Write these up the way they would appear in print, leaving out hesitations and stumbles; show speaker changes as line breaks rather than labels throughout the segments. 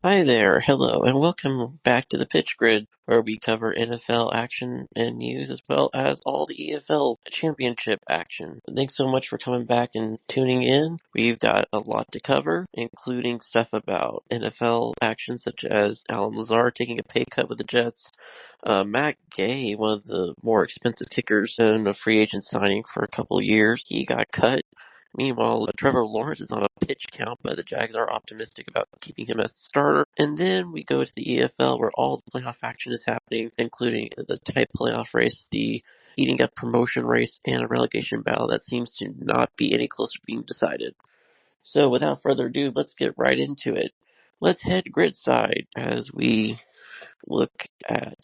Hi there, hello, and welcome back to the Pitch Grid, where we cover NFL action and news as well as all the EFL Championship action. Thanks so much for coming back and tuning in. We've got a lot to cover, including stuff about NFL action such as Alan Lazard taking a pay cut with the Jets, Matt Gay, one of the more expensive kickers in a free agent signing for a couple of years, he got cut. Meanwhile, Trevor Lawrence is on a pitch count, but the Jags are optimistic about keeping him as the starter. And then we go to the EFL, where all the playoff action is happening, including the tight playoff race, the heating up promotion race, and a relegation battle that seems to not be any closer to being decided. So without further ado, let's get right into it. Let's head grid side as we look at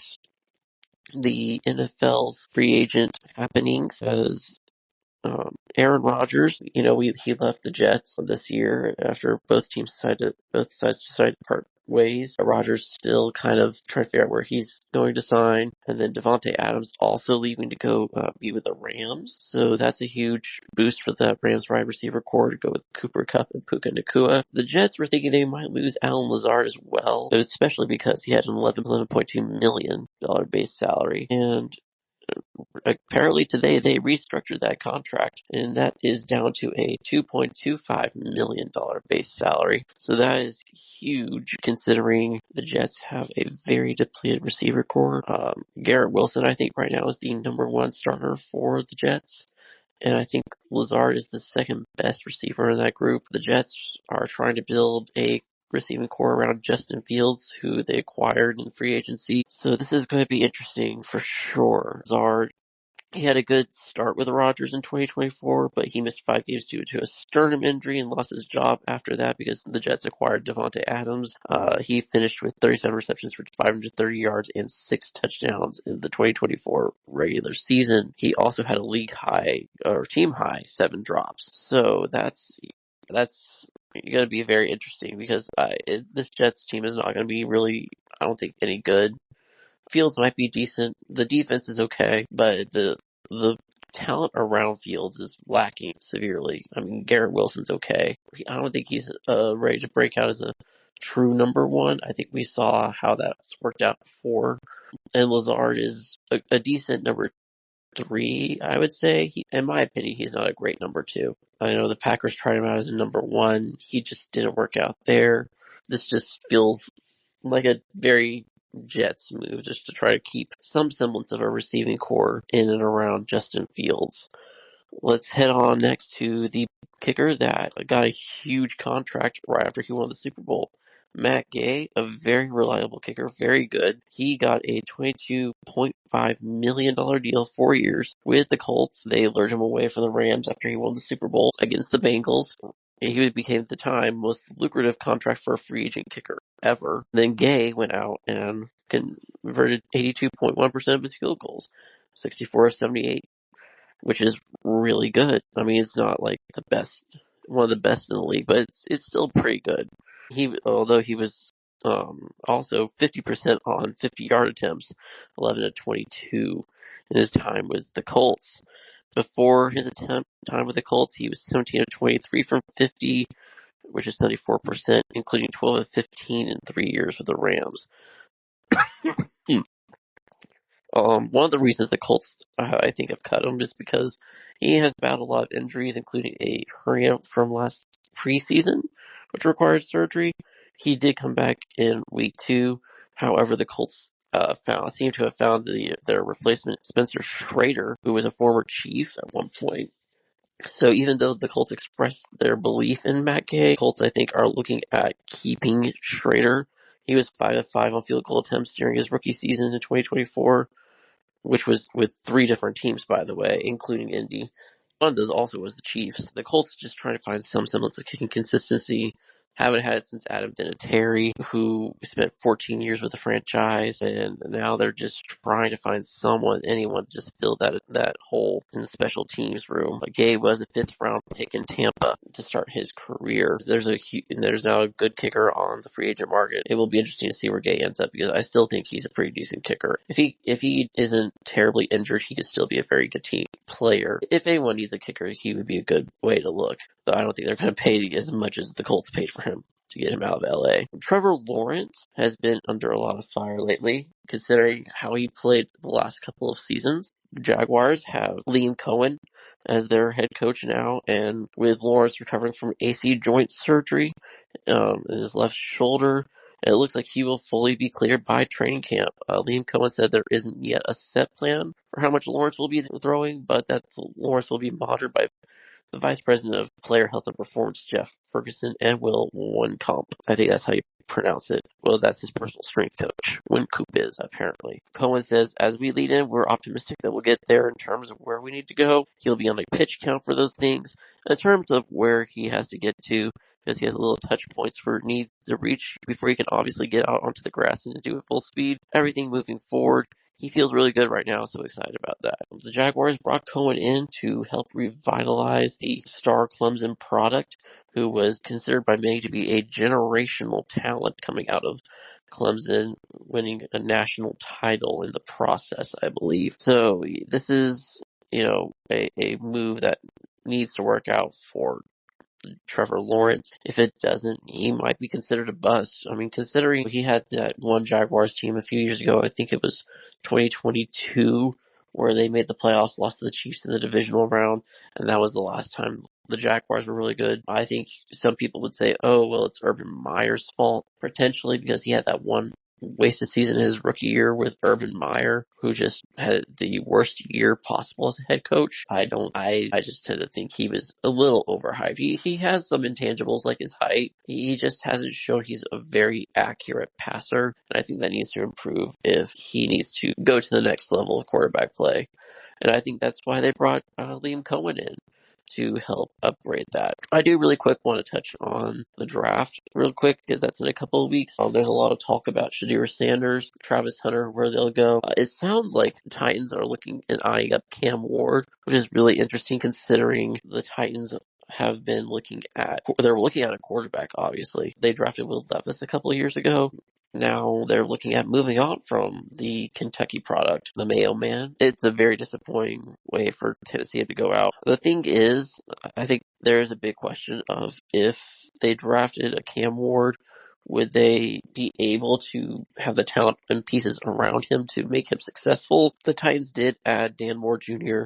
the NFL's free agent happenings as Aaron Rodgers, he left the Jets this year after both sides decided to part ways. Rodgers still kind of trying to figure out where he's going to sign, and then Devontae Adams also leaving to go be with the Rams. So that's a huge boost for the Rams wide receiver core to go with Cooper Kupp and Puka Nacua. The Jets were thinking they might lose Alan Lazard as well, especially because he had an $11.2 million base salary, and apparently today they restructured that contract, and that is down to a $2.25 million base salary. So that is huge considering the Jets have a very depleted receiver core. Garrett Wilson, I think right now is the number one starter for the Jets. And I think Lazard is the second best receiver in that group. The Jets are trying to build a receiving core around Justin Fields, who they acquired in free agency. So this is going to be interesting for sure. Lazard, he had a good start with Rodgers in 2024, but he missed 5 games due to a sternum injury and lost his job after that because the Jets acquired Devontae Adams. He finished with 37 receptions for 530 yards and 6 touchdowns in the 2024 regular season. He also had a team high 7 drops. So that's going to be very interesting because this Jets team is not going to be really, I don't think, any good. Fields might be decent. The defense is okay, but the talent around Fields is lacking severely. I mean, Garrett Wilson's okay. I don't think he's ready to break out as a true number one. I think we saw how that's worked out before. And Lazard is a decent number 3, I would say. In my opinion, he's not a great number 2. I know the Packers tried him out as a number 1. He just didn't work out there. This just feels like a very Jets move, just to try to keep some semblance of a receiving core in and around Justin Fields. Let's head on next to the kicker that got a huge contract right after he won the Super Bowl. Matt Gay, a very reliable kicker, very good. He got a $22.5 million deal, 4 years, with the Colts. They lured him away from the Rams after he won the Super Bowl against the Bengals. He became, at the time, most lucrative contract for a free agent kicker ever. Then Gay went out and converted 82.1% of his field goals, 64 of 78, which is really good. I mean, it's not like the best, one of the best in the league, but it's still pretty good. Although he was also 50% on 50-yard attempts, 11 of 22 in his time with the Colts. Before his time with the Colts, he was 17 of 23 from 50, which is 74%, including 12 of 15 in 3 years with the Rams. One of the reasons the Colts, I think, have cut him is because he has battled a lot of injuries, including a hernia from last preseason, which required surgery. He did come back in week 2. However, the Colts seem to have found their replacement, Spencer Schrader, who was a former Chief at one point. So even though the Colts expressed their belief in Matt Gay, Colts, I think, are looking at keeping Schrader. He was 5 of 5 on field goal attempts during his rookie season in 2024, which was with 3 different teams, by the way, including Indy. One of those also was the Chiefs. The Colts just trying to find some semblance of kicking consistency. Haven't had it since Adam Vinatieri, who spent 14 years with the franchise, and now they're just trying to find anyone to just fill that hole in the special teams room. Gay was a 5th round pick in Tampa to start his career. There's now a good kicker on the free agent market. It will be interesting to see where Gay ends up because I still think he's a pretty decent kicker. If he isn't terribly injured, he could still be a very good team player. If anyone needs a kicker, he would be a good way to look. Though I don't think they're going to pay as much as the Colts paid for him. to get him out of LA. Trevor Lawrence has been under a lot of fire lately, considering how he played the last couple of seasons. The Jaguars have Liam Cohen as their head coach now, and with Lawrence recovering from AC joint surgery in his left shoulder, it looks like he will fully be cleared by training camp. Liam Cohen said there isn't yet a set plan for how much Lawrence will be throwing, but that Lawrence will be monitored by the Vice President of Player Health and Performance, Jeff Ferguson, and Will Wincombe. I think that's how you pronounce it. Well, that's his personal strength coach. Wincombe is, apparently. Cohen says, as we lead in, we're optimistic that we'll get there in terms of where we need to go. He'll be on a pitch count for those things. In terms of where he has to get to, because he has little touch points where it needs to reach before he can obviously get out onto the grass and do it full speed. Everything moving forward. He feels really good right now, so excited about that. The Jaguars brought Cohen in to help revitalize the star Clemson product, who was considered by many to be a generational talent coming out of Clemson, winning a national title in the process, I believe. So this is, a move that needs to work out for Trevor Lawrence. If it doesn't, he might be considered a bust. I mean, considering he had that one Jaguars team a few years ago, I think it was 2022, where they made the playoffs, lost to the Chiefs in the divisional round, and that was the last time the Jaguars were really good. I think some people would say, oh, well, it's Urban Meyer's fault, potentially, because he had that one wasted season in his rookie year with Urban Meyer, who just had the worst year possible as a head coach. I just tend to think he was a little overhyped. He has some intangibles like his height. He just hasn't shown he's a very accurate passer, and I think that needs to improve if he needs to go to the next level of quarterback play. And I think that's why they brought Liam Cohen in to help upgrade that. I do really quick want to touch on the draft real quick because that's in a couple of weeks. There's a lot of talk about Shadir Sanders, Travis Hunter, where they'll go. It sounds like the Titans are looking and eyeing up Cam Ward, which is really interesting considering the Titans they're looking at a quarterback, obviously. They drafted Will Levis a couple of years ago. Now they're looking at moving on from the Kentucky product, the Mayo Man. It's a very disappointing way for Tennessee to go out. The thing is, I think there is a big question of if they drafted a Cam Ward, would they be able to have the talent and pieces around him to make him successful? The Titans did add Dan Moore Jr.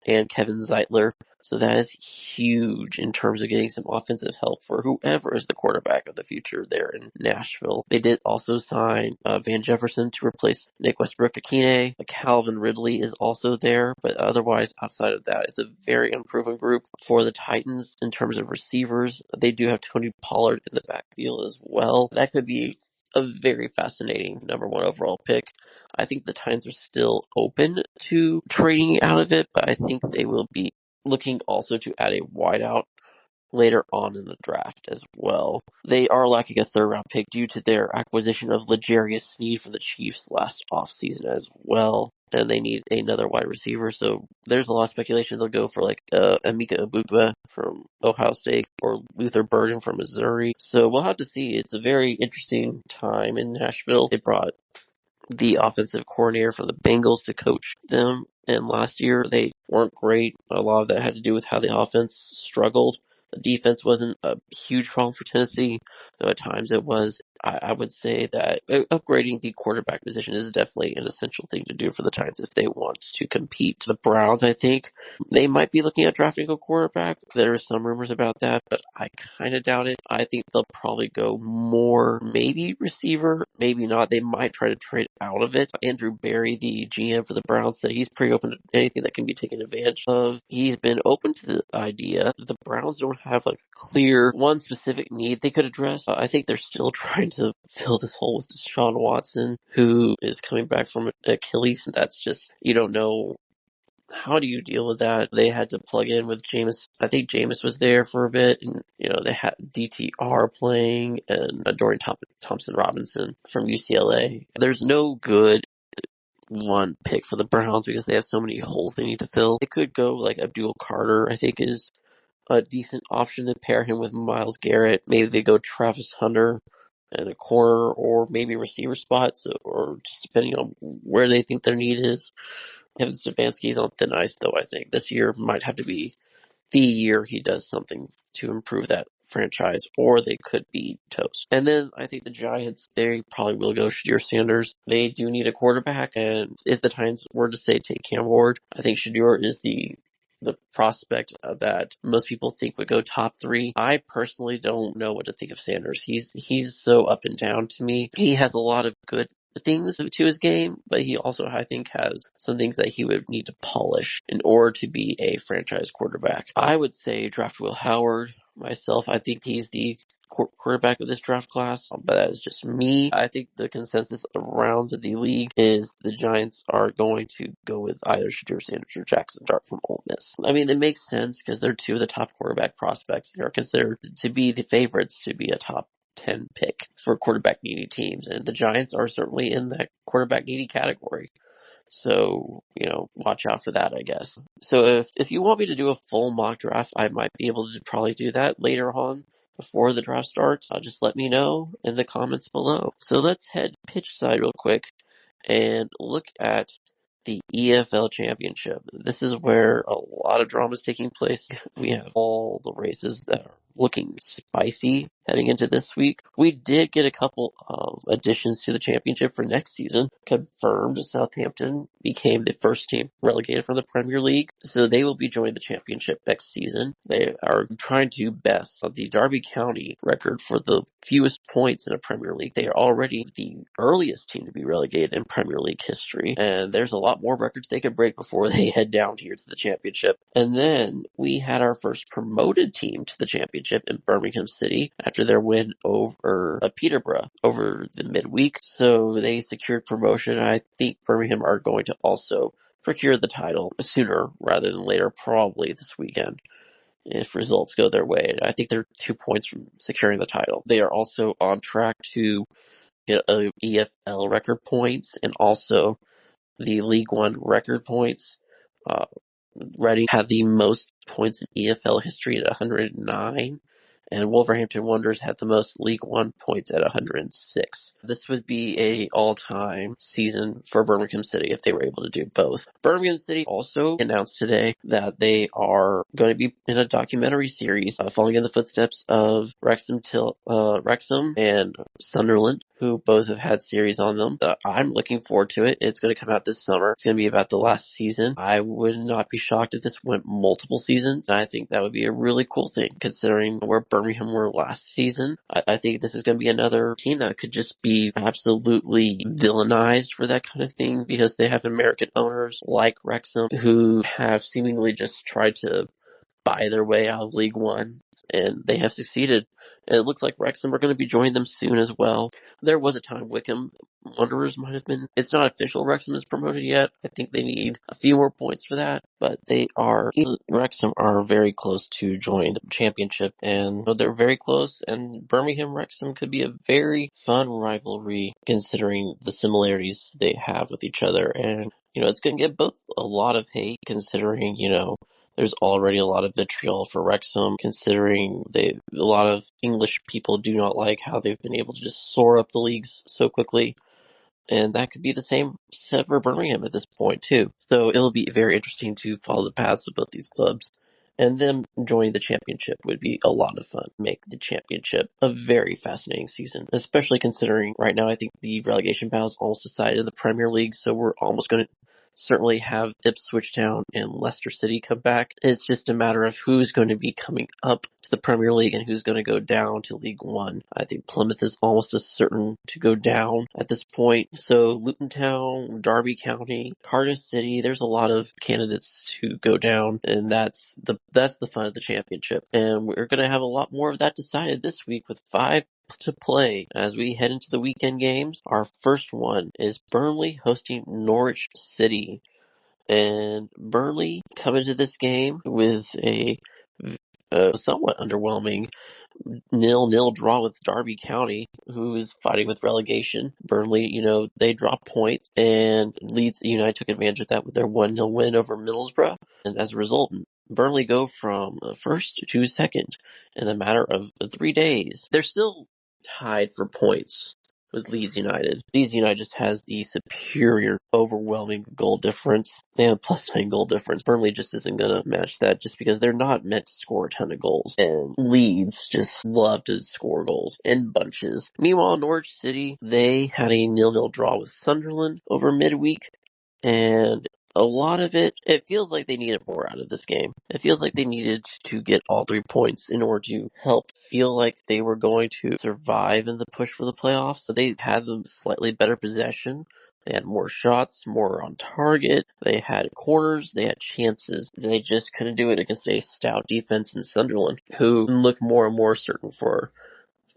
and Kevin Zeitler, so that is huge in terms of getting some offensive help for whoever is the quarterback of the future there in Nashville. They did also sign Van Jefferson to replace Nick Westbrook-Akine. Calvin Ridley is also there, but otherwise, outside of that, it's a very unproven group for the Titans in terms of receivers. They do have Tony Pollard in the backfield as well. That could be a very fascinating number one overall pick. I think the Titans are still open to trading out of it, but I think they will be looking also to add a wideout later on in the draft as well. They are lacking a third-round pick due to their acquisition of L'Jarius Sneed for the Chiefs last offseason as well, and they need another wide receiver, so there's a lot of speculation they'll go for Emeka Egbuka from Ohio State or Luther Burden from Missouri. So we'll have to see. It's a very interesting time in Nashville. They brought the offensive coordinator for the Bengals to coach them, and last year they weren't great. A lot of that had to do with how the offense struggled. The defense wasn't a huge problem for Tennessee, though at times it was. I would say that upgrading the quarterback position is definitely an essential thing to do for the Titans if they want to compete. The Browns, I think, they might be looking at drafting a quarterback. There are some rumors about that, but I kind of doubt it. I think they'll probably go more, maybe receiver, maybe not. They might try to trade out of it. Andrew Berry, the GM for the Browns, said he's pretty open to anything that can be taken advantage of. He's been open to the idea. The Browns don't have a clear one specific need they could address. I think they're still trying to fill this hole with Deshaun Watson, who is coming back from Achilles, and that's just, you don't know. How do you deal with that? They had to plug in with Jameis. I think Jameis was there for a bit, and they had DTR playing and Dorian Thompson Robinson from UCLA. There's no good one pick for the Browns because they have so many holes they need to fill. They could go like Abdul Carter, I think is a decent option to pair him with Myles Garrett. Maybe they go Travis Hunter in a corner or maybe receiver spots, or just depending on where they think their need is. Kevin Stefanski's on thin ice, though, I think. This year might have to be the year he does something to improve that franchise, or they could be toast. And then I think the Giants, they probably will go Shadir Sanders. They do need a quarterback, and if the Titans were to say take Cam Ward, I think Shadir is the prospect that most people think would go top 3. I personally don't know what to think of Sanders. He's so up and down to me. He has a lot of good things to his game, but he also, I think, has some things that he would need to polish in order to be a franchise quarterback. I would say draft Will Howard. Myself, I think he's the quarterback of this draft class, but that is just me. I think the consensus around the league is the Giants are going to go with either Shadir Sanders or Jackson Dart from Ole Miss. I mean, it makes sense because they're two of the top quarterback prospects. They are considered to be the favorites to be a top 10 pick for quarterback needy teams, and the Giants are certainly in that quarterback needy category. So, watch out for that, I guess. So if you want me to do a full mock draft, I might be able to probably do that later on before the draft starts. Just let me know in the comments below. So let's head pitch side real quick and look at the EFL Championship. This is where a lot of drama is taking place. We have all the races that are looking spicy heading into this week. We did get a couple of additions to the championship for next season. Confirmed Southampton became the first team relegated from the Premier League, so they will be joining the championship next season. They are trying to best the Derby County record for the fewest points in a Premier League. They are already the earliest team to be relegated in Premier League history, and there's a lot more records they could break before they head down here to the championship. And then we had our first promoted team to the championship in Birmingham City after their win over Peterborough over the midweek. So they secured promotion. I think Birmingham are going to also procure the title sooner rather than later, probably this weekend, if results go their way. I think they're 2 points from securing the title. They are also on track to get a EFL record points and also the League One record points. Reading had the most points in EFL history at 109, and Wolverhampton Wanderers had the most League One points at 106. This would be a all-time season for Birmingham City if they were able to do both. Birmingham City also announced today that they are going to be in a documentary series following in the footsteps of Wrexham and Sunderland, who both have had series on them. I'm looking forward to it. It's going to come out this summer. It's going to be about the last season. I would not be shocked if this went multiple seasons. I think that would be a really cool thing considering where Birmingham were last season. I think this is going to be another team that could just be absolutely villainized for that kind of thing because they have American owners like Wrexham who have seemingly just tried to buy their way out of League One, and they have succeeded. And it looks like Wrexham are going to be joining them soon as well. There was a time Wycombe Wanderers might have been. It's not official Wrexham is promoted yet. I think they need a few more points for that, but Wrexham are very close to joining the championship, and they're very close, and Birmingham Wrexham could be a very fun rivalry considering the similarities they have with each other. And, it's going to get both a lot of hate considering, there's already a lot of vitriol for Wrexham, considering a lot of English people do not like how they've been able to just soar up the leagues so quickly. And that could be the same set for Birmingham at this point, too. So it'll be very interesting to follow the paths of both these clubs. And them joining the championship would be a lot of fun. Make the championship a very fascinating season, especially considering right now I think the relegation battle is almost decided in the Premier League, so we're almost going to certainly have Ipswich Town and Leicester City come back. It's just a matter of who's going to be coming up to the Premier League and who's going to go down to League One. I think Plymouth is almost as certain to go down at this point. So Luton Town, Derby County, Cardiff City, there's a lot of candidates to go down, and that's the fun of the championship. And we're going to have a lot more of that decided this week with 5 to play as we head into the weekend games. Our first one is Burnley hosting Norwich City, and Burnley come into this game with a somewhat underwhelming 0-0 draw with Derby County, who is fighting with relegation. Burnley, they dropped points, and Leeds United took advantage of that with their 1-0 win over Middlesbrough, and as a result, Burnley go from first to second in a matter of 3 days. They're still tied for points with Leeds United. Leeds United just has the superior, overwhelming goal difference. They have a +9 goal difference. Burnley just isn't going to match that just because they're not meant to score a ton of goals. And Leeds just love to score goals in bunches. Meanwhile, Norwich City, they had a 0-0 draw with Sunderland over midweek. And a lot of it feels like they needed more out of this game. It feels like they needed to get all 3 points in order to help feel like they were going to survive in the push for the playoffs. So they had them slightly better possession. They had more shots, more on target. They had corners. They had chances. They just couldn't do it against a stout defense in Sunderland, who looked more and more certain for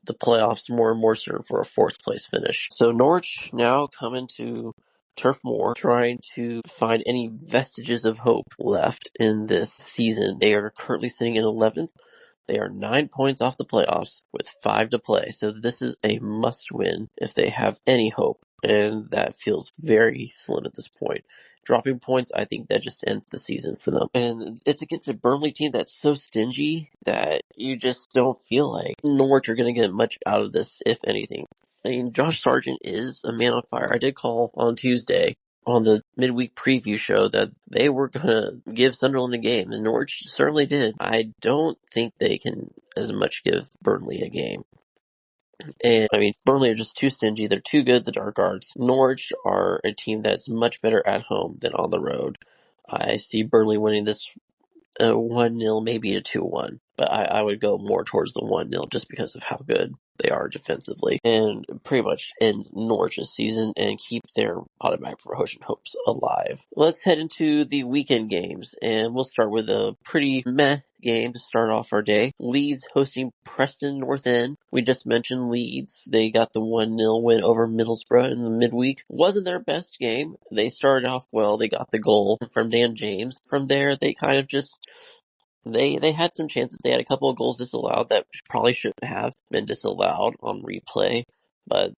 the playoffs, more and more certain for a 4th place finish. So Norwich now come into Turf Moor trying to find any vestiges of hope left in this season. They are currently sitting in 11th. They are 9 points off the playoffs with 5 to play. So this is a must win if they have any hope. And that feels very slim at this point. Dropping points, I think that just ends the season for them. And it's against a Burnley team that's so stingy that you just don't feel like Norwich are going to get much out of this, if anything. I mean, Josh Sargent is a man on fire. I did call on Tuesday on the midweek preview show that they were going to give Sunderland a game, and Norwich certainly did. I don't think they can as much give Burnley a game. And I mean, Burnley are just too stingy. They're too good, the Dark Arts. Norwich are a team that's much better at home than on the road. I see Burnley winning this 1-0, maybe a 2-1. But I would go more towards the 1-0 just because of how good they are defensively. And pretty much end Norwich's season and keep their automatic promotion hopes alive. Let's head into the weekend games. And we'll start with a pretty meh game to start off our day. Leeds hosting Preston North End. We just mentioned Leeds. They got the 1-0 win over Middlesbrough in the midweek. Wasn't their best game. They started off well. They got the goal from Dan James. From there, they kind of just They had some chances. They had a couple of goals disallowed that probably shouldn't have been disallowed on replay. But,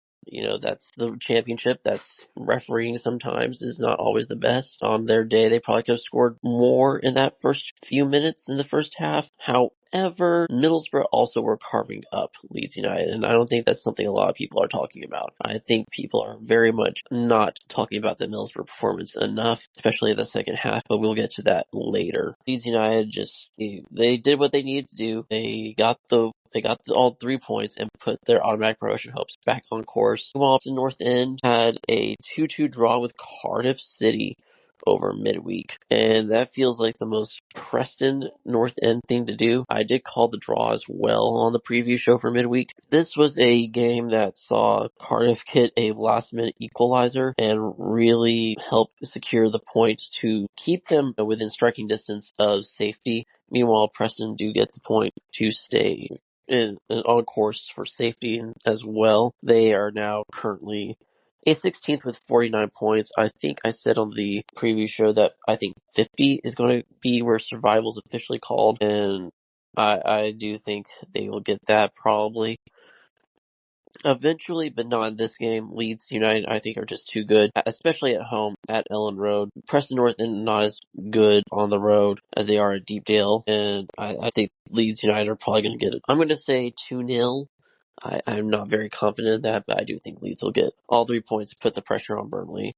that's the championship. That's refereeing sometimes is not always the best. On their day, they probably could have scored more in that first few minutes in the first half. However, Middlesbrough also were carving up Leeds United, and I don't think that's something a lot of people are talking about. I think people are very much not talking about the Middlesbrough performance enough, especially in the second half, but we'll get to that later. Leeds United they did what they needed to do. They got all 3 points and put their automatic promotion hopes back on course. Meanwhile, the North End had a 2-2 draw with Cardiff City over midweek, and that feels like the most Preston North End thing to do. I did call the draw as well on the preview show for midweek. This was a game that saw Cardiff get a last minute equalizer and really help secure the points to keep them within striking distance of safety. Meanwhile, Preston do get the point to stay on course for safety as well. They are now currently a 16th with 49 points. I think I said on the preview show that I think 50 is going to be where survival is officially called, and I do think they will get that probably eventually, but not in this game. Leeds United, I think, are just too good, especially at home at Ellen Road. Preston North End not as good on the road as they are at Deepdale, and I think Leeds United are probably going to get it. I'm going to say 2-0. I'm not very confident in that, but I do think Leeds will get all 3 points, put the pressure on Burnley,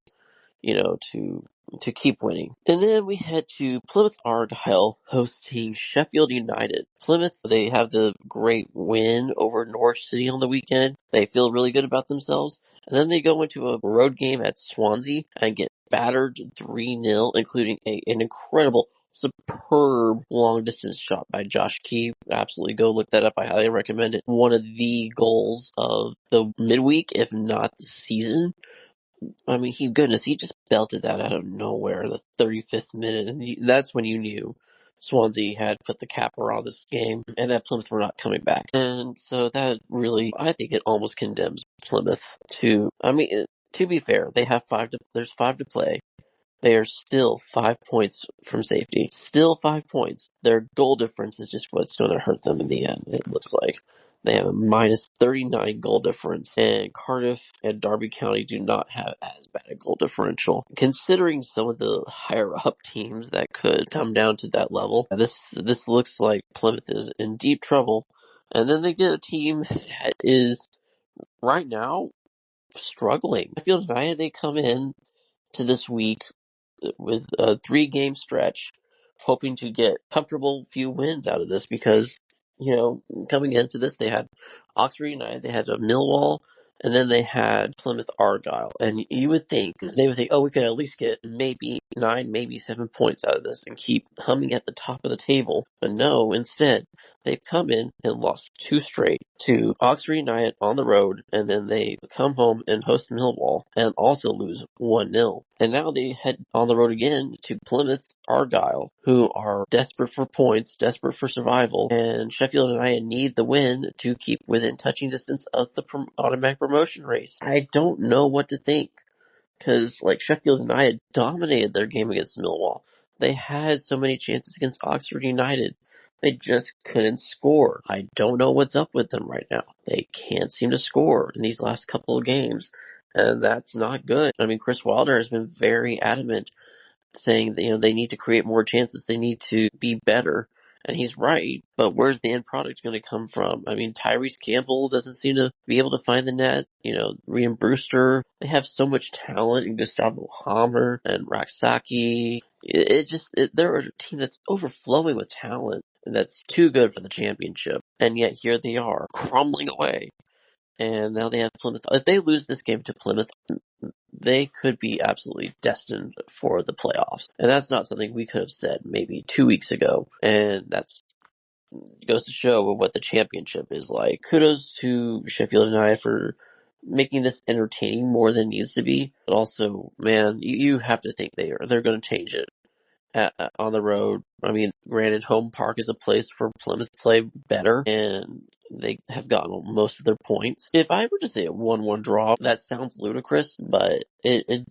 to keep winning. And then we head to Plymouth Argyle hosting Sheffield United. Plymouth, they have the great win over Norwich City on the weekend. They feel really good about themselves. And then they go into a road game at Swansea and get battered 3-0, including an incredible, superb long distance shot by Josh Key. Absolutely go look that up. I highly recommend it. One of the goals of the midweek, if not the season. I mean, he just belted that out of nowhere in the 35th minute, and that's when you knew Swansea had put the cap around this game, and that Plymouth were not coming back. And so that really, I think it almost condemns Plymouth to be fair, there's 5 to play. They are still 5 points from safety. Still 5 points. Their goal difference is just what's going to hurt them in the end, it looks like. They have a minus 39 goal difference, and Cardiff and Derby County do not have as bad a goal differential. Considering some of the higher up teams that could come down to that level, this looks like Plymouth is in deep trouble. And then they get a team that is, right now, struggling. Sheffield United, they come in to this week with a 3-game stretch, hoping to get comfortable few wins out of this because, coming into this, they had Oxford United, they had Millwall, and then they had Plymouth Argyle. And they would think, oh, we could at least get maybe 9, maybe 7 points out of this and keep humming at the top of the table. But no, instead, they've come in and lost 2 straight to Oxford United on the road, and then they come home and host Millwall and also lose 1-0. And now they head on the road again to Plymouth Argyle, who are desperate for points, desperate for survival, and Sheffield United need the win to keep within touching distance of the automatic promotion race. I don't know what to think, because Sheffield United dominated their game against Millwall. They had so many chances against Oxford United. They just couldn't score. I don't know what's up with them right now. They can't seem to score in these last couple of games, and that's not good. I mean, Chris Wilder has been very adamant, saying that, they need to create more chances. They need to be better. And he's right, but where's the end product going to come from? I mean, Tyrese Campbell doesn't seem to be able to find the net. Ryan Brewster, they have so much talent, and Gustavo Hammer and Raksaki. They're a team that's overflowing with talent, and that's too good for the championship. And yet here they are, crumbling away. And now they have Plymouth. If they lose this game to Plymouth, they could be absolutely destined for the playoffs. And that's not something we could have said maybe 2 weeks ago. And that's goes to show what the championship is like. Kudos to Sheffield United for making this entertaining more than it needs to be. But also, man, you have to think they're going to change it on the road. I mean, granted, Home Park is a place where Plymouth play better, and they have gotten most of their points. If I were to say a 1-1 draw, that sounds ludicrous, but it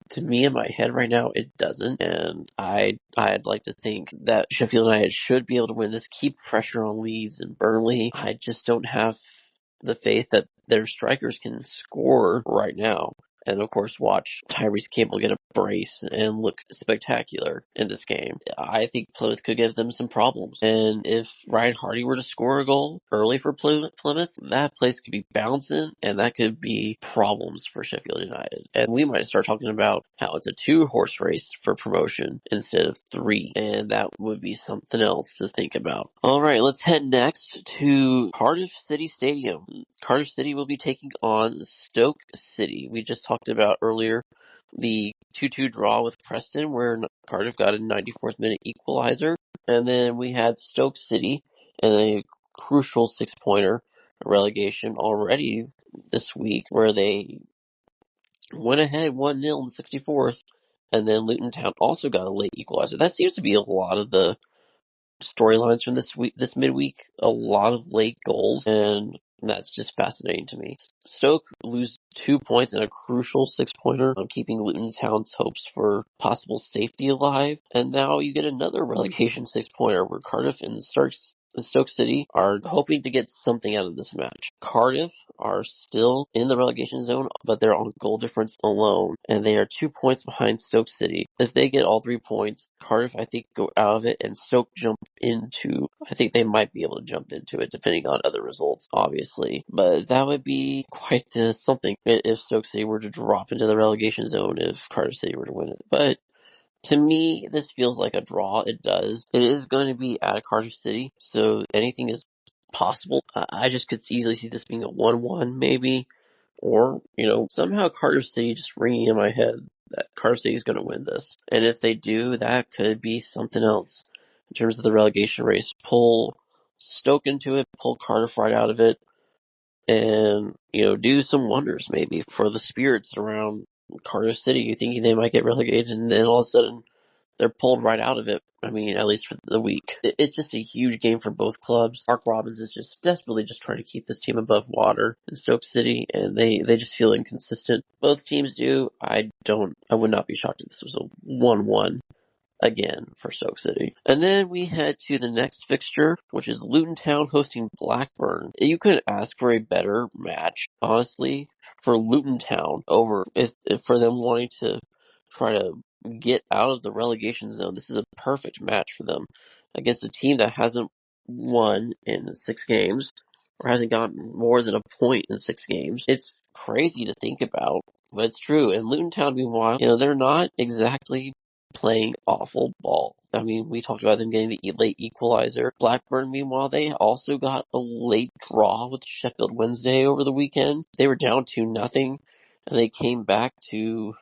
to me in my head right now, it doesn't. And I'd like to think that Sheffield United should be able to win this, keep pressure on Leeds and Burnley. I just don't have the faith that their strikers can score right now. And of course, watch Tyrese Campbell get a brace and look spectacular in this game. I think Plymouth could give them some problems. And if Ryan Hardy were to score a goal early for Plymouth, that place could be bouncing, and that could be problems for Sheffield United. And we might start talking about how it's a 2-horse race for promotion instead of 3. And that would be something else to think about. All right, let's head next to Cardiff City Stadium. Cardiff City will be taking on Stoke City. We just talked about earlier the 2-2 draw with Preston, where Cardiff got a 94th minute equalizer. And then we had Stoke City and a crucial 6-pointer relegation already this week, where they went ahead 1-0 in the 64th. And then Luton Town also got a late equalizer. That seems to be a lot of the storylines from this midweek. A lot of late goals, and that's just fascinating to me. Stoke lose 2 points in a crucial 6-pointer, keeping Luton Town's hopes for possible safety alive. And now you get another relegation 6-pointer where Cardiff and Stoke City are hoping to get something out of this match. Cardiff are still in the relegation zone, but they're on goal difference alone, and they are 2 points behind Stoke City. If they get all 3 points, Cardiff, I think, go out of it, and Stoke I think they might be able to jump into it, depending on other results, obviously. But that would be quite something if Stoke City were to drop into the relegation zone if Cardiff City were to win it. But to me, this feels like a draw. It does. It is going to be at Cardiff City, so anything is possible. I just could easily see this being a 1-1 maybe, or, somehow Cardiff City just ringing in my head that Cardiff City is going to win this. And if they do, that could be something else in terms of the relegation race. Pull Stoke into it, pull Cardiff right out of it, and, do some wonders maybe for the spirits around Cardiff City, thinking they might get relegated, and then all of a sudden they're pulled right out of it. I mean, at least for the week. It's just a huge game for both clubs. Mark Robbins is just desperately just trying to keep this team above water in Stoke City, and they just feel inconsistent. Both teams do. I would not be shocked if this was a 1-1 again for Stoke City. And then we head to the next fixture, which is Luton Town hosting Blackburn. You couldn't ask for a better match, honestly, for Luton Town over if for them wanting to try to get out of the relegation zone. This is a perfect match for them against a team that hasn't won in 6 games, or hasn't gotten more than a point in 6 games. It's crazy to think about, but it's true. And Luton Town, meanwhile, they're not exactly playing awful ball. I mean, we talked about them getting the late equalizer. Blackburn, meanwhile, they also got a late draw with Sheffield Wednesday over the weekend. They were down 2-0, and they came back to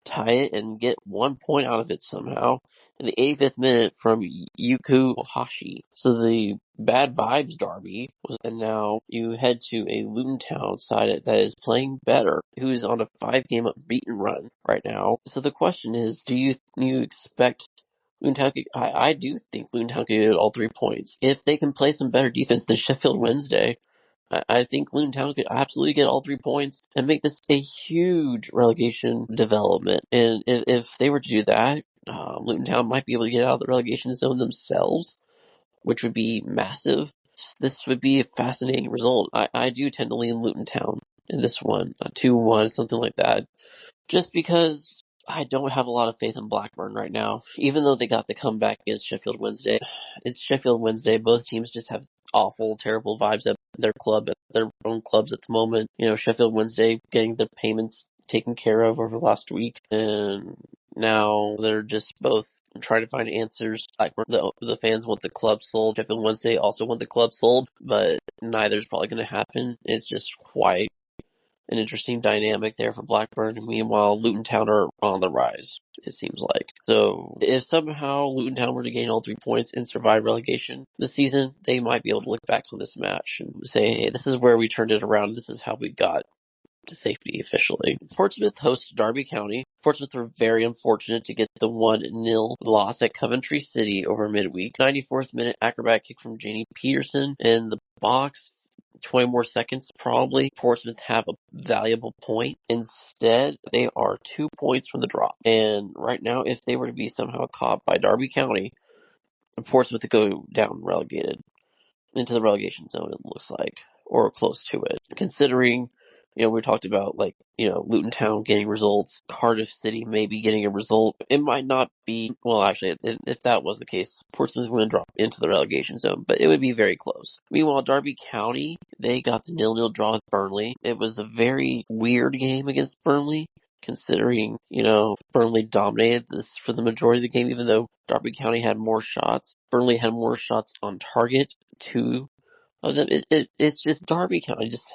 tie it and get 1 point out of it somehow in the 85th minute from Yuku Ohashi. So the bad vibes derby and now you head to a Luton Town side that is playing better, who is on a 5-game unbeaten run right now. So the question is, do you expect Luton Town? I do think Luton Town could get all 3 points if they can play some better defense than Sheffield Wednesday. I think Luton Town could absolutely get all 3 points and make this a huge relegation development. And if they were to do that, Luton Town might be able to get out of the relegation zone themselves, which would be massive. This would be a fascinating result. I do tend to lean Luton Town in this one, 2-1, something like that, just because I don't have a lot of faith in Blackburn right now, even though they got the comeback against Sheffield Wednesday. It's Sheffield Wednesday. Both teams just have awful, terrible vibes at their club, at their own clubs at the moment. Sheffield Wednesday getting their payments taken care of over last week, and now they're just both trying to find answers. Blackburn, the fans want the club sold. Sheffield Wednesday also want the club sold, but neither's probably going to happen. It's just quite an interesting dynamic there for Blackburn. Meanwhile, Luton Town are on the rise, it seems like. So if somehow Luton Town were to gain all 3 points and survive relegation this season, they might be able to look back on this match and say, hey, this is where we turned it around. This is how we got to safety officially. Portsmouth hosts Derby County. Portsmouth were very unfortunate to get the 1-0 loss at Coventry City over midweek. 94th minute acrobat kick from Janie Peterson in the box. 20 more seconds probably. Portsmouth have a valuable point. Instead, they are 2 points from the drop. And right now, if they were to be somehow caught by Derby County, Portsmouth to go down relegated into the relegation zone, it looks like, or close to it. Considering, we talked about, Luton Town getting results, Cardiff City maybe getting a result. It might not be, well, actually, if that was the case, Portsmouth would drop into the relegation zone, but it would be very close. Meanwhile, Derby County, they got the 0-0 draw with Burnley. It was a very weird game against Burnley, considering, Burnley dominated this for the majority of the game, even though Derby County had more shots. Burnley had more shots on target, 2 of them. It's just Derby County just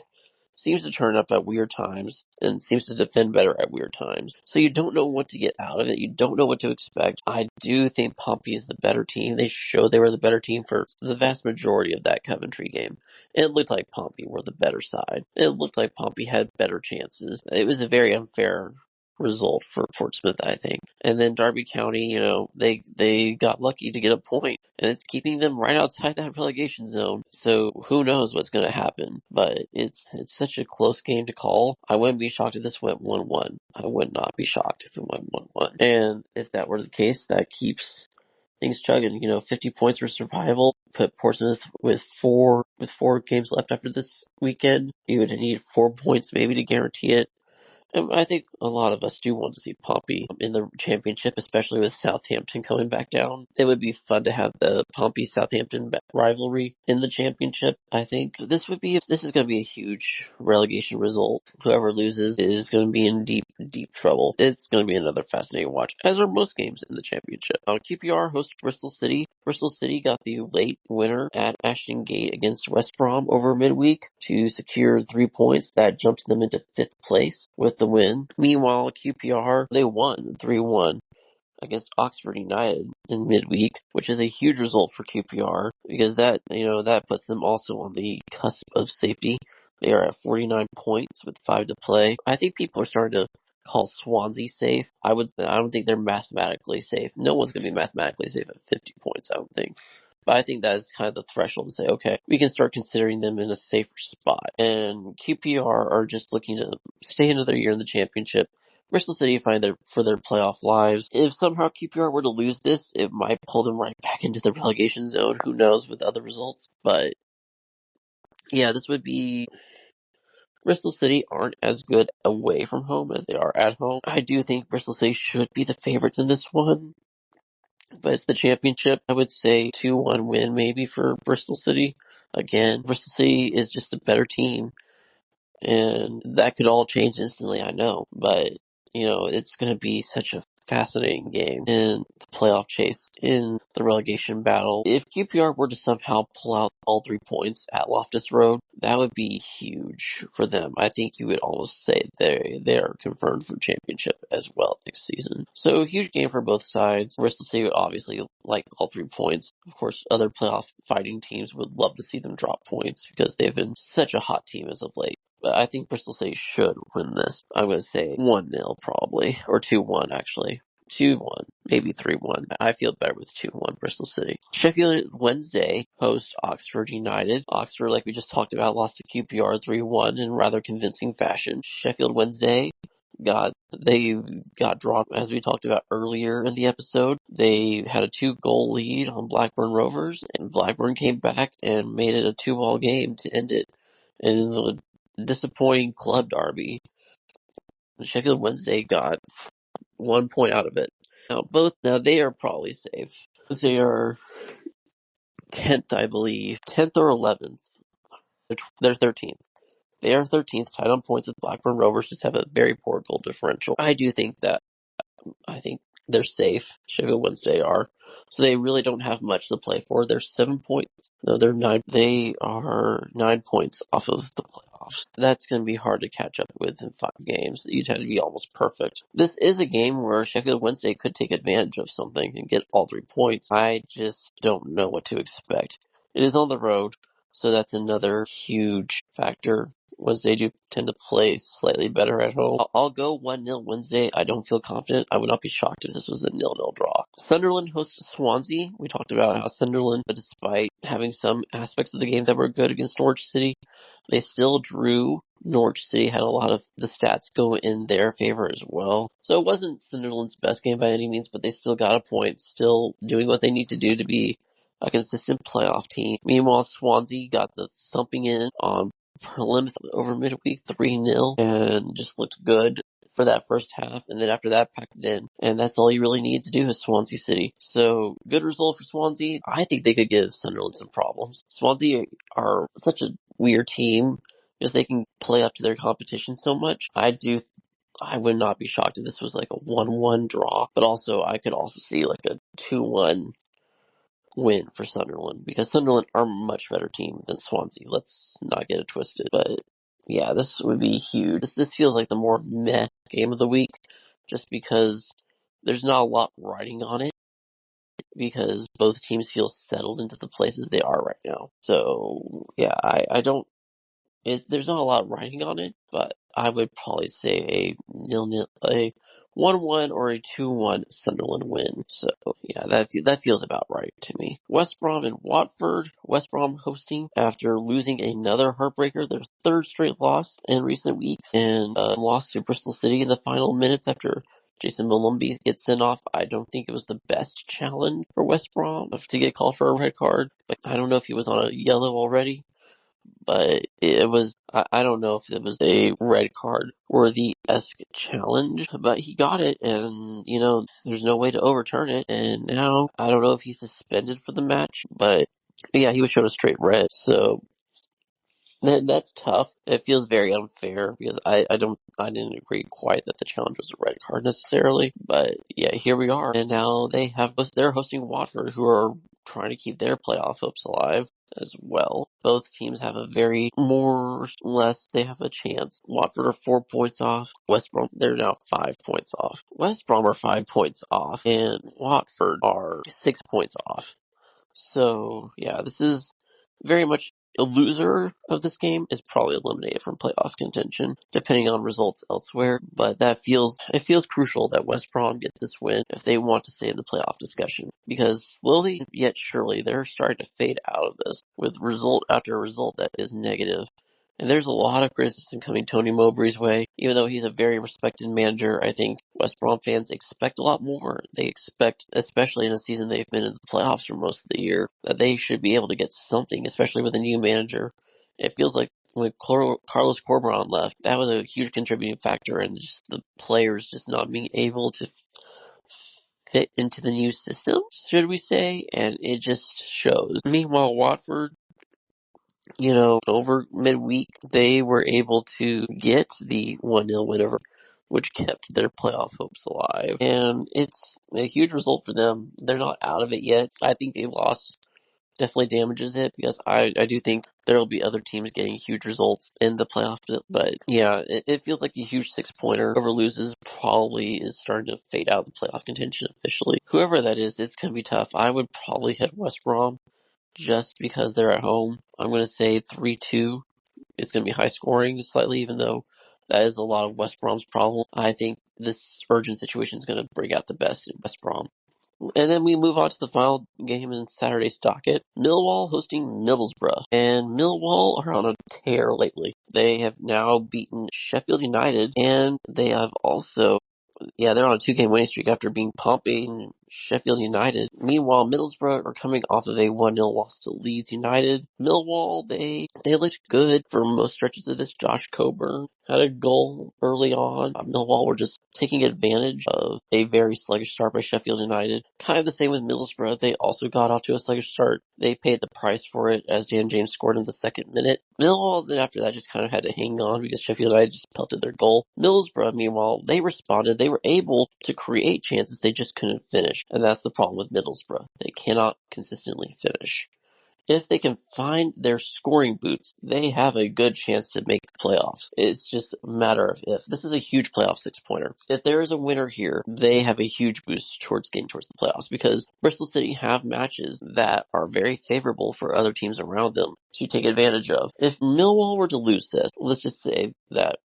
seems to turn up at weird times and seems to defend better at weird times. So you don't know what to get out of it. You don't know what to expect. I do think Pompey is the better team. They showed they were the better team for the vast majority of that Coventry game. It looked like Pompey were the better side. It looked like Pompey had better chances. It was a very unfair result for Portsmouth, I think. And then Derby County, they got lucky to get a point, and it's keeping them right outside that relegation zone. So who knows what's going to happen? But it's such a close game to call. I wouldn't be shocked if this went 1-1. I would not be shocked if it went 1-1. And if that were the case, that keeps things chugging. 50 points for survival. Put Portsmouth with four games left after this weekend. You would need 4 points maybe to guarantee it. And I think a lot of us do want to see Pompey in the championship, especially with Southampton coming back down. It would be fun to have the Pompey-Southampton rivalry in the championship. I think this is going to be a huge relegation result. Whoever loses is going to be in deep, deep trouble. It's going to be another fascinating watch, as are most games in the championship. QPR hosts Bristol City. Bristol City got the late winner at Ashton Gate against West Brom over midweek to secure 3 points. That jumps them into 5th place with the win. Meanwhile, QPR, they won 3-1 against Oxford United in midweek, which is a huge result for QPR because that puts them also on the cusp of safety. They are at 49 points with 5 to play. I think people are starting to call Swansea safe. I don't think they're mathematically safe. No one's going to be mathematically safe at 50 points, I don't think. But I think that is kind of the threshold to say, okay, we can start considering them in a safer spot. And QPR are just looking to stay another year in the championship. Bristol City find for their playoff lives. If somehow QPR were to lose this, it might pull them right back into the relegation zone. Who knows with other results? But yeah, this would be... Bristol City aren't as good away from home as they are at home. I do think Bristol City should be the favorites in this one, but it's the championship. I would say 2-1 win maybe for Bristol City. again. Bristol City is just a better team, and that could all change instantly, I know, but it's going to be such a fascinating game in the playoff chase, in the relegation battle. If QPR were to somehow pull out all 3 points at Loftus Road, that would be huge for them. I think you would almost say they are confirmed for championship as well next season. So huge game for both sides. Bristol City would obviously like all 3 points. Of course, other playoff fighting teams would love to see them drop points because they've been such a hot team as of late. But I think Bristol City should win this. I'm going to say 1-0 probably, or 2-1 actually. 2-1, maybe 3-1. I feel better with 2-1 Bristol City. Sheffield Wednesday host Oxford United. Oxford, like we just talked about, lost to QPR 3-1 in rather convincing fashion. Sheffield Wednesday they got drawn, as we talked about earlier in the episode. They had a 2-goal lead on Blackburn Rovers, and Blackburn came back and made it a 2-2 game to end it. And in the disappointing club derby, Sheffield Wednesday got 1 point out of it. Now they are probably safe. They are 10th, I believe. 10th or 11th. They're 13th. They are 13th, tied on points with Blackburn Rovers, just have a very poor goal differential. I think they're safe. Sheffield Wednesday are. So they really don't have much to play for. They're 7 points. No, they're 9. They are 9 points off of the playoffs. That's going to be hard to catch up with in 5 games. You'd have to be almost perfect. This is a game where Sheffield Wednesday could take advantage of something and get all 3 points. I just don't know what to expect. It is on the road, so that's another huge factor. Wednesday do tend to play slightly better at home. I'll go 1-0 Wednesday. I don't feel confident. I would not be shocked if this was a 0-0 draw. Sunderland hosts Swansea. We talked about how Sunderland, despite having some aspects of the game that were good against Norwich City, they still drew. Norwich City had a lot of the stats go in their favor as well. So it wasn't Sunderland's best game by any means, but they still got a point, still doing what they need to do to be a consistent playoff team. Meanwhile, Swansea got the thumping in on Plymouth over midweek 3-0 and just looked good for that first half, and then after that packed it in, and that's all you really need to do is Swansea City. So good result for Swansea. I think they could give Sunderland some problems. Swansea are such a weird team because they can play up to their competition so much. I would not be shocked if this was like a 1-1 draw, but also I could also see like a 2-1 win for Sunderland, because Sunderland are a much better team than Swansea. Let's not get it twisted. But yeah, this would be huge. This feels like the more meh game of the week, just because there's not a lot riding on it, because both teams feel settled into the places they are right now. So yeah, I don't. There's not a lot riding on it, but I would probably say a 0-0, a 1-1 or a 2-1 Sunderland win. So yeah, that feels about right to me. West Brom and Watford. West Brom hosting after losing another heartbreaker, their 3rd straight loss in recent weeks, and lost to Bristol City in the final minutes after Jason Malumbi gets sent off. I don't think it was the best challenge for West Brom to get called for a red card. But I don't know if he was on a yellow already. But it was, I don't know if it was a red card worthy-esque challenge, but he got it, and, there's no way to overturn it, and now, I don't know if he's suspended for the match, but yeah, he was shown a straight red, so that's tough. It feels very unfair because I didn't agree quite that the challenge was a red card necessarily, but yeah, here we are, and now they're hosting Watford, who are trying to keep their playoff hopes alive as well. Both teams have a very more or less they have a chance. Watford are 4 points off. West Brom, they're now 5 points off. West Brom are 5 points off, and Watford are 6 points off. So yeah, this is very much a loser of this game is probably eliminated from playoff contention, depending on results elsewhere. But it feels crucial that West Brom get this win if they want to stay in the playoff discussion, because slowly yet surely they're starting to fade out of this with result after result that is negative. And there's a lot of criticism coming Tony Mowbray's way. Even though he's a very respected manager, I think West Brom fans expect a lot more. They expect, especially in a season they've been in the playoffs for most of the year, that they should be able to get something, especially with a new manager. It feels like when Carlos Corberan left, that was a huge contributing factor in just the players just not being able to fit into the new system, should we say, and it just shows. Meanwhile, Watford, over midweek, they were able to get the 1-0 win over, which kept their playoff hopes alive. And it's a huge result for them. They're not out of it yet. I think they lost definitely damages it because I do think there will be other teams getting huge results in the playoffs. But yeah, it feels like a huge 6-pointer. Whoever loses probably is starting to fade out of the playoff contention officially. Whoever that is, it's going to be tough. I would probably hit West Brom just because they're at home. I'm going to say 3-2. It's going to be high scoring slightly, even though that is a lot of West Brom's problem. I think this urgent situation is going to bring out the best in West Brom. And then we move on to the final game in Saturday's docket. Millwall hosting Middlesbrough. And Millwall are on a tear lately. They have now beaten Sheffield United, and they have also they're on a 2-game winning streak after being Pompey and Sheffield United. Meanwhile, Middlesbrough are coming off of a 1-0 loss to Leeds United. Millwall, they looked good for most stretches of this. Josh Coburn had a goal early on. Millwall were just taking advantage of a very sluggish start by Sheffield United. Kind of the same with Middlesbrough. They also got off to a sluggish start. They paid the price for it as Dan James scored in the second minute. Millwall, then after that, just kind of had to hang on because Sheffield United just pelted their goal. Middlesbrough, meanwhile, they responded. They were able to create chances. They just couldn't finish. And that's the problem with Middlesbrough. They cannot consistently finish. If they can find their scoring boots, they have a good chance to make the playoffs. It's just a matter of if. This is a huge playoff 6-pointer. If there is a winner here, they have a huge boost towards getting towards the playoffs because Bristol City have matches that are very favorable for other teams around them to take advantage of. If Millwall were to lose this, let's just say that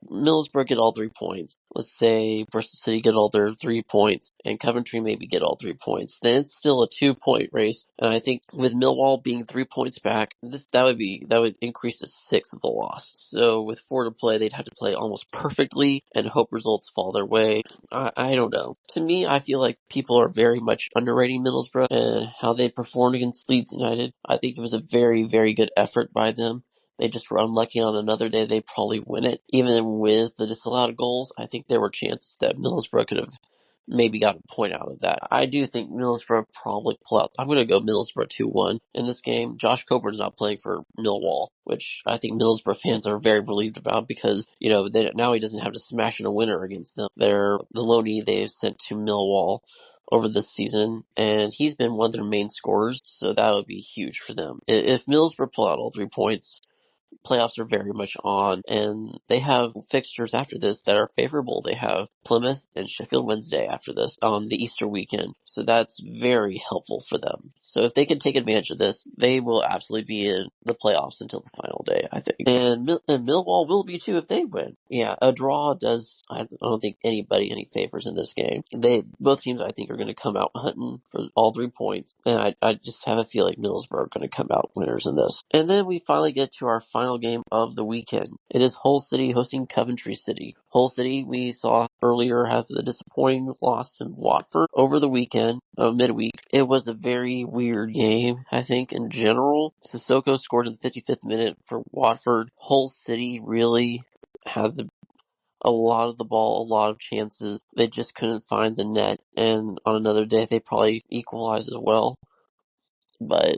Middlesbrough get all 3 points. Let's say Bristol City get all their 3 points, and Coventry maybe get all 3 points. Then it's still a 2-point race, and I think with Millwall being 3 points back, that would increase to 6 of the loss. So with 4 to play, they'd have to play almost perfectly and hope results fall their way. I don't know. To me, I feel like people are very much underrating Middlesbrough and how they performed against Leeds United. I think it was a very, very good effort by them. They just were unlucky on another day. They probably win it. Even with the disallowed goals, I think there were chances that Middlesbrough could have maybe got a point out of that. I do think Middlesbrough probably pull out. I'm going to go Middlesbrough 2-1 in this game. Josh Coburn's not playing for Millwall, which I think Middlesbrough fans are very relieved about because, now he doesn't have to smash in a winner against them. They're the loanee they've sent to Millwall over this season, and he's been one of their main scorers, so that would be huge for them. If Middlesbrough pull out all 3 points, playoffs are very much on, and they have fixtures after this that are favorable. They have Plymouth and Sheffield Wednesday after this on the Easter weekend, so that's very helpful for them. So if they can take advantage of this, they will absolutely be in the playoffs until the final day, I think. And Millwall will be too if they win. Yeah, a draw does, I don't think anybody any favors in this game. Both teams, I think, are going to come out hunting for all 3 points, and I just have a feel like Middlesbrough are going to come out winners in this. And then we finally get to our final game of the weekend. It is Hull City hosting Coventry City. Hull City, we saw earlier, have the disappointing loss to Watford over the weekend, midweek. It was a very weird game, I think, in general. Sissoko scored in the 55th minute for Watford. Hull City really had a lot of the ball, a lot of chances. They just couldn't find the net, and on another day, they probably equalized as well. But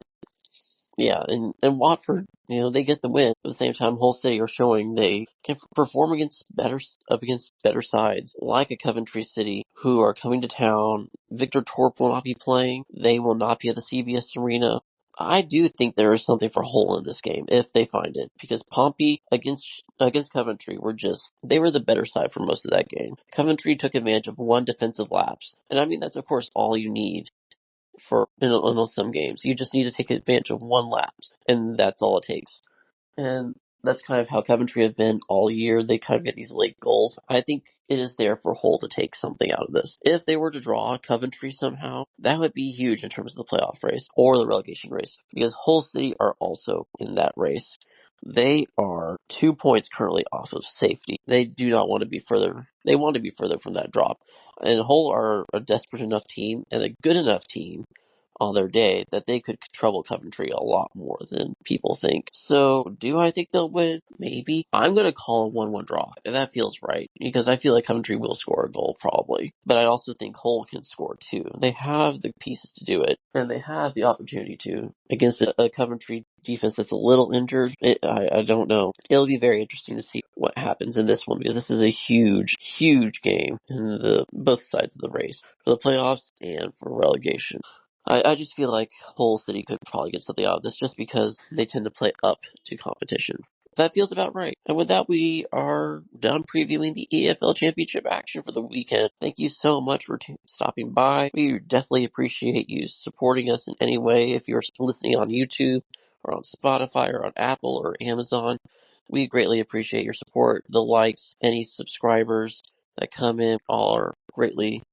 yeah, and Watford, they get the win. At the same time, Hull City are showing they can perform against better sides, like a Coventry City, who are coming to town. Victor Torp will not be playing. They will not be at the CBS Arena. I do think there is something for Hull in this game, if they find it, because Pompey against Coventry they were the better side for most of that game. Coventry took advantage of one defensive lapse, and I mean, that's of course all you need for in some games. You just need to take advantage of one lapse, and that's all it takes. And that's kind of how Coventry have been all year. They kind of get these late goals. I think it is there for Hull to take something out of this. If they were to draw Coventry somehow, that would be huge in terms of the playoff race or the relegation race, because Hull City are also in that race. They are 2 points currently off of safety. They do not want to be further. They want to be further from that drop. And Hull are a desperate enough team and a good enough team on their day that they could trouble Coventry a lot more than people think. So, do I think they'll win? Maybe. I'm going to call a 1-1 draw. That feels right, because I feel like Coventry will score a goal, probably. But I also think Hull can score too. They have the pieces to do it, and they have the opportunity to, against a Coventry defense that's a little injured. I don't know. It'll be very interesting to see what happens in this one, because this is a huge, huge game in both sides of the race, for the playoffs and for relegation. I just feel like Hull City could probably get something out of this, just because they tend to play up to competition. That feels about right. And with that, we are done previewing the EFL Championship action for the weekend. Thank you so much for stopping by. We definitely appreciate you supporting us in any way. If you're listening on YouTube or on Spotify or on Apple or Amazon, we greatly appreciate your support. The likes, any subscribers that come in are greatly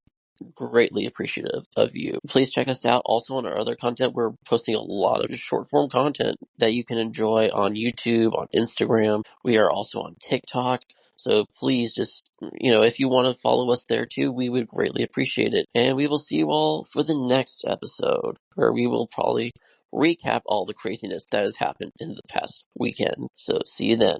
appreciative of you. Please check us out also on our other content. We're posting a lot of short form content that you can enjoy on YouTube, on Instagram. We are also on TikTok. So please just, if you want to follow us there too, we would greatly appreciate it. And we will see you all for the next episode, where we will probably recap all the craziness that has happened in the past weekend. So see you then.